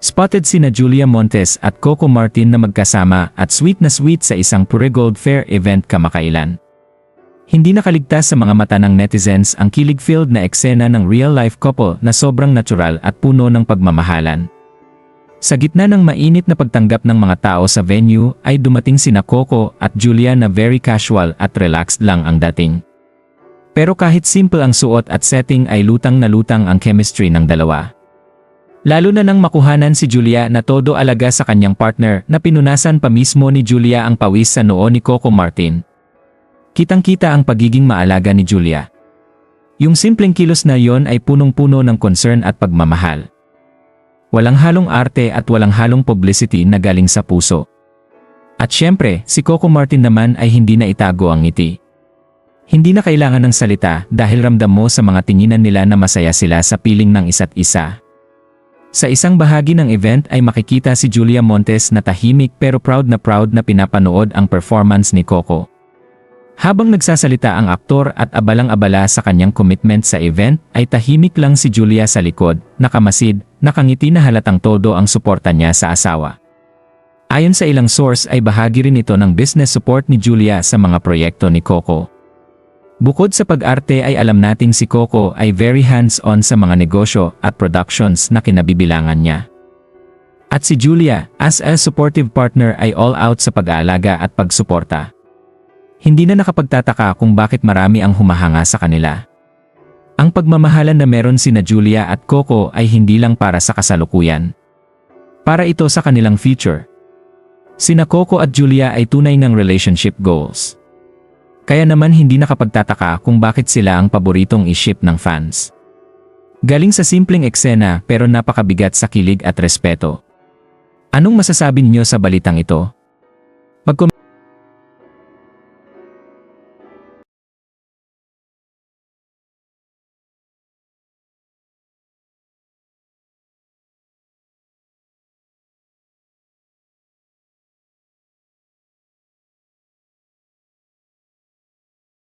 Spotted sina Julia Montes at Coco Martin na magkasama at sweet na sweet sa isang Purigold Fair event kamakailan. Hindi nakaligtas sa mga mata ng netizens ang kilig-filled na eksena ng real-life couple na sobrang natural at puno ng pagmamahalan. Sa gitna ng mainit na pagtanggap ng mga tao sa venue ay dumating sina Coco at Julia na very casual at relaxed lang ang dating. Pero kahit simple ang suot at setting ay lutang na lutang ang chemistry ng dalawa. Lalo na nang makuhanan si Julia na todo alaga sa kanyang partner na pinunasan pa mismo ni Julia ang pawis sa noo ni Coco Martin. Kitang-kita ang pagiging maalaga ni Julia. Yung simpleng kilos na yon ay punong-puno ng concern at pagmamahal. Walang halong arte at walang halong publicity na galing sa puso. At syempre, si Coco Martin naman ay hindi na itago ang ngiti. Hindi na kailangan ng salita dahil ramdam mo sa mga tinginan nila na masaya sila sa piling ng isa't isa. Sa isang bahagi ng event ay makikita si Julia Montes na tahimik pero proud na pinapanood ang performance ni Coco. Habang nagsasalita ang aktor at abalang-abala sa kanyang commitment sa event, ay tahimik lang si Julia sa likod, nakamasid, nakangiti na halatang todo ang suporta niya sa asawa. Ayon sa ilang source ay bahagi rin ito ng business support ni Julia sa mga proyekto ni Coco. Bukod sa pag-arte ay alam nating si Coco ay very hands-on sa mga negosyo at productions na kinabibilangan niya. At si Julia, as a supportive partner ay all out sa pag-aalaga at pagsuporta. Hindi na nakapagtataka kung bakit marami ang humahanga sa kanila. Ang pagmamahalan na meron sina Julia at Coco ay hindi lang para sa kasalukuyan. Para ito sa kanilang future. Sina Coco at Julia ay tunay ng relationship goals. Kaya naman hindi nakapagtataka kung bakit sila ang paboritong i-ship ng fans. Galing sa simpleng eksena pero napakabigat sa kilig at respeto. Anong masasabi niyo sa balitang ito? Mag-comment